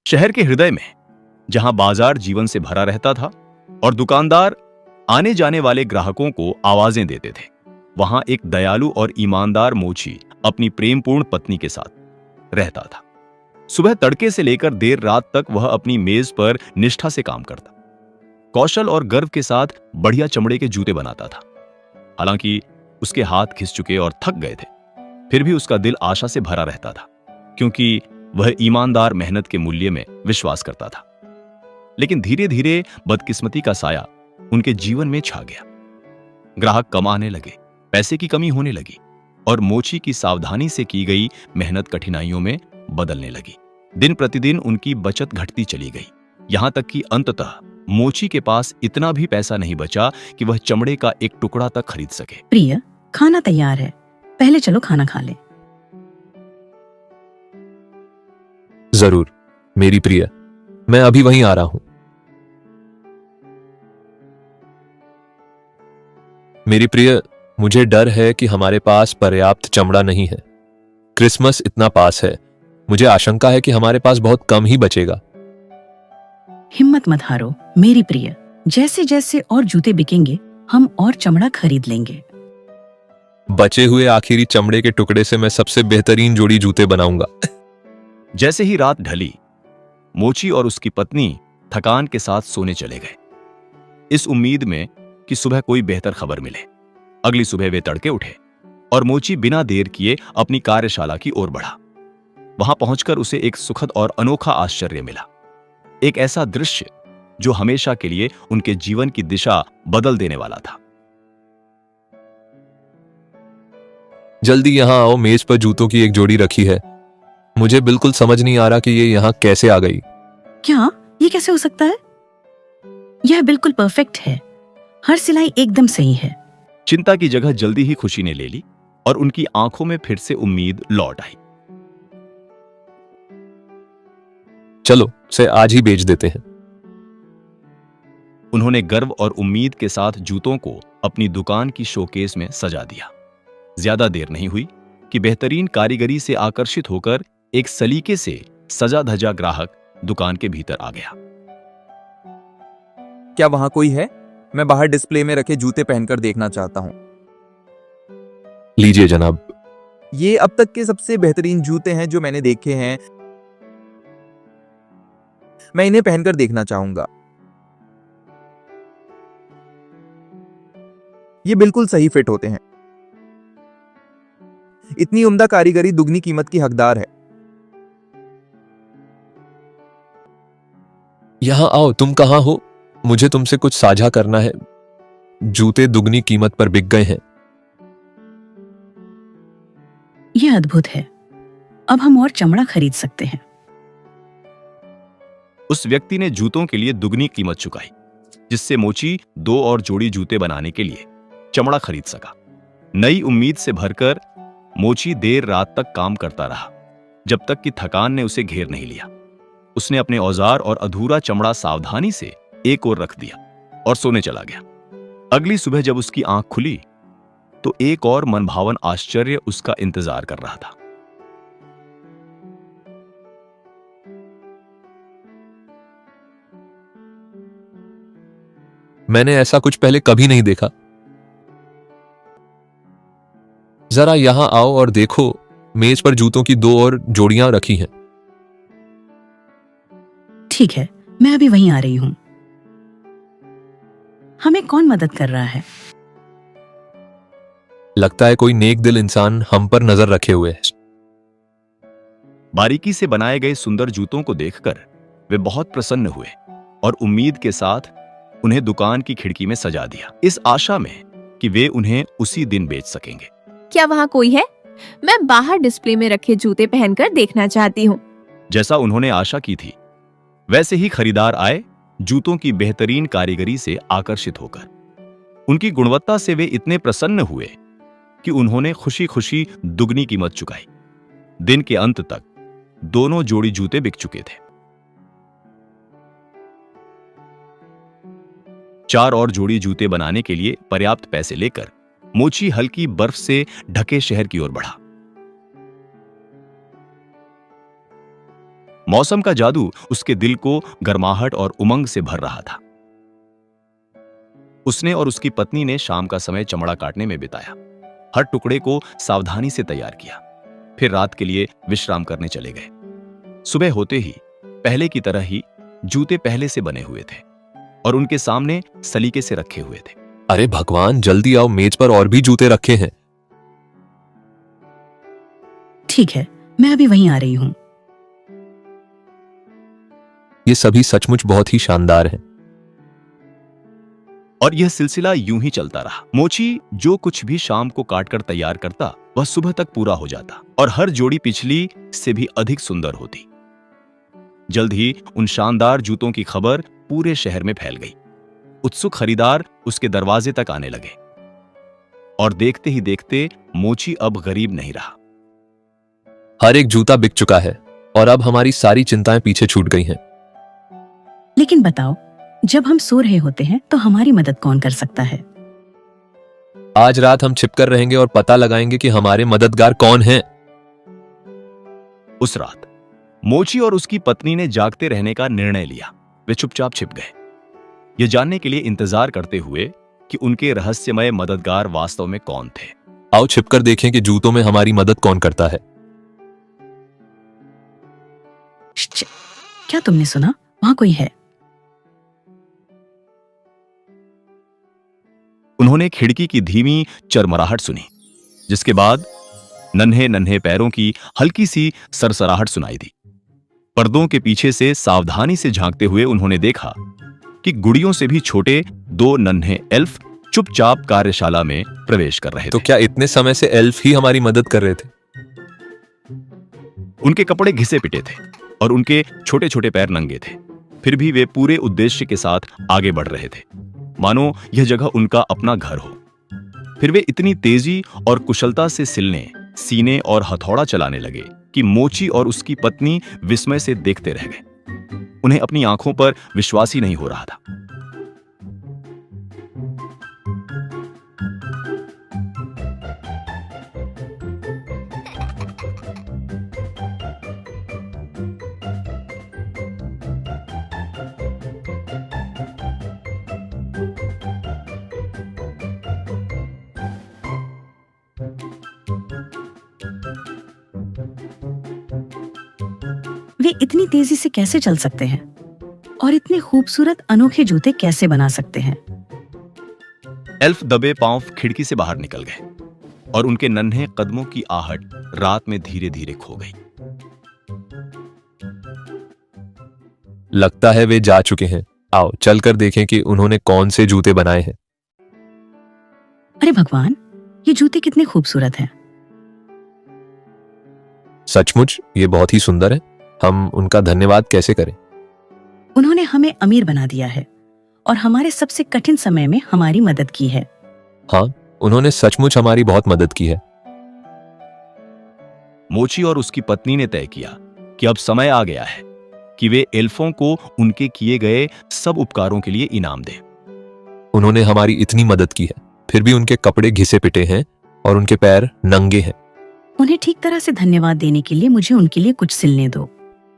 शहर के हृदय में, जहां बाजार जीवन से भरा रहता था और दुकानदार आने जाने वाले ग्राहकों को आवाजें देते थे, वहां एक दयालु और ईमानदार मोची अपनी प्रेमपूर्ण पत्नी के साथ रहता था। सुबह तड़के से लेकर देर रात तक वह अपनी मेज पर निष्ठा से काम करता, कौशल और गर्व के साथ बढ़िया चमड़े के जूते बनाता था। हालांकि उसके हाथ घिस चुके और थक गए थे, फिर भी उसका दिल आशा से भरा रहता था, क्योंकि वह ईमानदार मेहनत के मूल्य में विश्वास करता था। लेकिन धीरे धीरे बदकिस्मती का साया उनके जीवन में छा गया। ग्राहक कम आने लगे, पैसे की कमी होने लगी और मोची की सावधानी से की गई मेहनत कठिनाइयों में बदलने लगी। दिन प्रतिदिन उनकी बचत घटती चली गई, यहां तक कि अंततः मोची के पास इतना भी पैसा नहीं बचा कि वह चमड़े का एक टुकड़ा तक खरीद सके। प्रिय, खाना तैयार है, पहले चलो खाना खा लें। जरूर मेरी प्रिय, मैं अभी वहीं आ रहा हूं। मेरी प्रिय, मुझे डर है कि हमारे पास पर्याप्त चमड़ा नहीं है। क्रिसमस इतना पास है, मुझे आशंका है कि हमारे पास बहुत कम ही बचेगा। हिम्मत मत हारो मेरी प्रिय, जैसे जैसे और जूते बिकेंगे हम और चमड़ा खरीद लेंगे। बचे हुए आखिरी चमड़े के टुकड़े से मैं सबसे बेहतरीन जोड़ी जूते बनाऊंगा। जैसे ही रात ढली, मोची और उसकी पत्नी थकान के साथ सोने चले गए, इस उम्मीद में कि सुबह कोई बेहतर खबर मिले। अगली सुबह वे तड़के उठे और मोची बिना देर किए अपनी कार्यशाला की ओर बढ़ा। वहां पहुंचकर उसे एक सुखद और अनोखा आश्चर्य मिला, एक ऐसा दृश्य जो हमेशा के लिए उनके जीवन की दिशा बदल देने वाला था। जल्दी यहां आओ, मेज पर जूतों की एक जोड़ी रखी है। मुझे बिल्कुल समझ नहीं आ रहा कि ये यहां कैसे आ गई। क्या ये कैसे हो सकता है? यह बिल्कुल परफेक्ट है, हर सिलाई एकदम सही है। चिंता की जगह जल्दी ही खुशी ने ले ली और उनकी आंखों में फिर से उम्मीद लौट आई। चलो उसे आज ही बेच देते हैं। उन्होंने गर्व और उम्मीद के साथ जूतों को अपनी दुकान की शोकेस में सजा दिया। ज्यादा देर नहीं हुई कि बेहतरीन कारीगरी से आकर्षित होकर एक सलीके से सजा धजा ग्राहक दुकान के भीतर आ गया। क्या वहां कोई है? मैं बाहर डिस्प्ले में रखे जूते पहनकर देखना चाहता हूं। लीजिए जनाब। ये अब तक के सबसे बेहतरीन जूते हैं जो मैंने देखे हैं। मैं इन्हें पहनकर देखना चाहूंगा। ये बिल्कुल सही फिट होते हैं। इतनी उम्दा कारीगरी दुगनी कीमत की हकदार है। यहां आओ, तुम कहां हो? मुझे तुमसे कुछ साझा करना है। जूते दुगनी कीमत पर बिक गए हैं। यह अद्भुत है, अब हम और चमड़ा खरीद सकते हैं। उस व्यक्ति ने जूतों के लिए दुगनी कीमत चुकाई, जिससे मोची 2 और जोड़ी जूते बनाने के लिए चमड़ा खरीद सका। नई उम्मीद से भरकर मोची देर रात तक काम करता रहा, जब तक कि थकान ने उसे घेर नहीं लिया। उसने अपने औजार और अधूरा चमड़ा सावधानी से एक ओर रख दिया और सोने चला गया। अगली सुबह जब उसकी आंख खुली तो एक और मनभावन आश्चर्य उसका इंतजार कर रहा था। मैंने ऐसा कुछ पहले कभी नहीं देखा। जरा यहां आओ और देखो, मेज पर जूतों की 2 और जोड़ियां रखी हैं। ठीक है, मैं अभी वहीं आ रही हूं। हमें कौन मदद कर रहा है? लगता है कोई नेक दिल इंसान हम पर नजर रखे हुए है। बारीकी से बनाए गए सुंदर जूतों को देखकर वे बहुत प्रसन्न हुए और उम्मीद के साथ उन्हें दुकान की खिड़की में सजा दिया, इस आशा में कि वे उन्हें उसी दिन बेच सकेंगे। क्या वहाँ कोई है? मैं बाहर डिस्प्ले में रखे जूते पहनकर देखना चाहती हूँ। जैसा उन्होंने आशा की थी, वैसे ही खरीदार आए, जूतों की बेहतरीन कारीगरी से आकर्षित होकर। उनकी गुणवत्ता से वे इतने प्रसन्न हुए कि उन्होंने खुशी खुशी दुगनी कीमत चुकाई। दिन के अंत तक दोनों जोड़ी जूते बिक चुके थे। 4 और जोड़ी जूते बनाने के लिए पर्याप्त पैसे लेकर मोची हल्की बर्फ से ढके शहर की ओर बढ़ा। मौसम का जादू उसके दिल को गर्माहट और उमंग से भर रहा था। उसने और उसकी पत्नी ने शाम का समय चमड़ा काटने में बिताया। हर टुकड़े को सावधानी से तैयार किया, फिर रात के लिए विश्राम करने चले गए। सुबह होते ही पहले की तरह ही जूते पहले से बने हुए थे और उनके सामने सलीके से रखे हुए थे। अरे भगवान, जल्दी आओ, मेज पर और भी जूते रखे हैं। ठीक है, मैं अभी वहीं आ रही हूँ। ये सभी सचमुच बहुत ही शानदार हैं। और यह सिलसिला यूं ही चलता रहा। मोची जो कुछ भी शाम को काटकर तैयार करता वह सुबह तक पूरा हो जाता और हर जोड़ी पिछली से भी अधिक सुंदर होती। जल्द ही उन शानदार जूतों की खबर पूरे शहर में फैल गई। उत्सुक खरीदार उसके दरवाजे तक आने लगे और देखते ही देखते मोची अब गरीब नहीं रहा। हर एक जूता बिक चुका है और अब हमारी सारी चिंताएं पीछे छूट गई हैं। लेकिन बताओ, जब हम सो रहे होते हैं तो हमारी मदद कौन कर सकता है? आज रात हम छिपकर रहेंगे और पता लगाएंगे कि हमारे मददगार कौन हैं। उस रात मोची और उसकी पत्नी ने जागते रहने का निर्णय लिया। वे चुपचाप छिप गए, यह जानने के लिए इंतजार करते हुए कि उनके रहस्यमय मददगार वास्तव में कौन थे। आओ छिपकर देखें कि जूतों में हमारी मदद कौन करता है। श्श, क्या तुमने सुना? वहां कोई है। उन्होंने खिड़की की धीमी चरमराहट सुनी, जिसके बाद नन्हे नन्हे पैरों की हल्की सी सरसराहट सुनाई दी। पर्दों के पीछे से सावधानी से झांकते हुए उन्होंने देखा कि गुड़ियों से भी छोटे दो नन्हे एल्फ चुपचाप कार्यशाला में प्रवेश कर रहे तो थे। क्या इतने समय से एल्फ ही हमारी मदद कर रहे थे? उनके कपड़े घिसे पिटे थे और उनके छोटे छोटे पैर नंगे थे, फिर भी वे पूरे उद्देश्य के साथ आगे बढ़ रहे थे, मानो यह जगह उनका अपना घर हो। फिर वे इतनी तेजी और कुशलता से सिलने, सीने और हथौड़ा चलाने लगे कि मोची और उसकी पत्नी विस्मय से देखते रह गए। उन्हें अपनी आंखों पर विश्वास ही नहीं हो रहा था। वे इतनी तेजी से कैसे चल सकते हैं और इतने खूबसूरत अनोखे जूते कैसे बना सकते हैं? एल्फ दबे पांव खिड़की से बाहर निकल गए और उनके नन्हे कदमों की आहट रात में धीरे धीरे खो गई। लगता है वे जा चुके हैं। आओ चलकर देखें कि उन्होंने कौन से जूते बनाए हैं। अरे भगवान, ये जूते कितने खूबसूरत हैं। सचमुच ये बहुत ही सुंदर है। हम उनका धन्यवाद कैसे करें? उन्होंने हमें अमीर बना दिया है और हमारे सबसे कठिन समय में हमारी मदद की है। हाँ, उन्होंने सचमुच हमारी बहुत मदद की है। मोची और उसकी पत्नी ने तय किया कि अब समय आ गया है कि वे एल्फों को उनके किए गए सब उपकारों के लिए इनाम दें। उन्होंने हमारी इतनी मदद की है, फिर भी उनके कपड़े घिसे पिटे हैं और उनके पैर नंगे हैं। उन्हें ठीक तरह से धन्यवाद देने के लिए मुझे उनके लिए कुछ सिलने दो।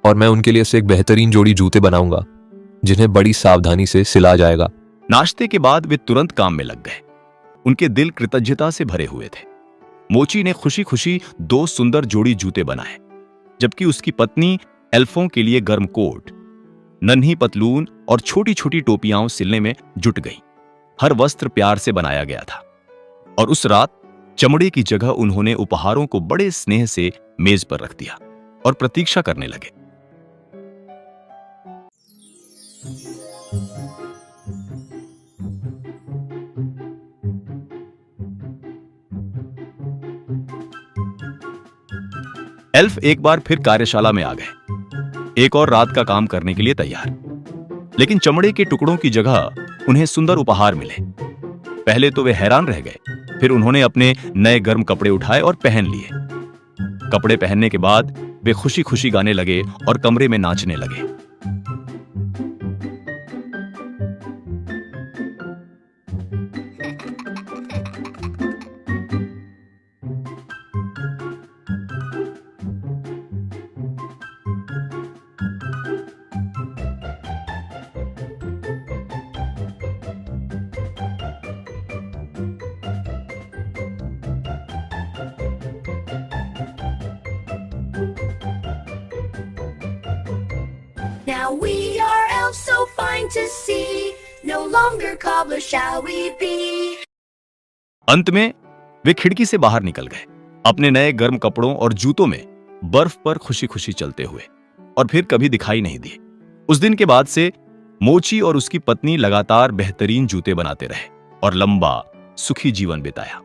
और मैं उनके लिए से एक बेहतरीन जोड़ी जूते बनाऊंगा जिन्हें बड़ी सावधानी से सिला जाएगा। नाश्ते के बाद वे तुरंत काम में लग गए। उनके दिल कृतज्ञता से भरे हुए थे। मोची ने खुशी खुशी 2 सुंदर जोड़ी जूते बनाए, जबकि उसकी पत्नी एल्फों के लिए गर्म कोट, नन्ही पतलून और छोटी छोटी टोपियां सिलने में जुट गई। हर वस्त्र प्यार से बनाया गया था और उस रात चमड़े की जगह उन्होंने उपहारों को बड़े स्नेह से मेज पर रख दिया और प्रतीक्षा करने लगे। एल्फ एक बार फिर कार्यशाला में आ गए, एक और रात का काम करने के लिए तैयार। लेकिन चमड़े के टुकड़ों की जगह उन्हें सुंदर उपहार मिले। पहले तो वे हैरान रह गए, फिर उन्होंने अपने नए गर्म कपड़े उठाए और पहन लिए। कपड़े पहनने के बाद वे खुशी खुशी गाने लगे और कमरे में नाचने लगे। Now we are elves so fine to see. No longer cobblers shall we be. अंत में वे खिड़की से बाहर निकल गए, अपने नए गर्म कपड़ों और जूतों में बर्फ पर खुशी खुशी चलते हुए, और फिर कभी दिखाई नहीं दिए। उस दिन के बाद से मोची और उसकी पत्नी लगातार बेहतरीन जूते बनाते रहे और लंबा सुखी जीवन बिताया।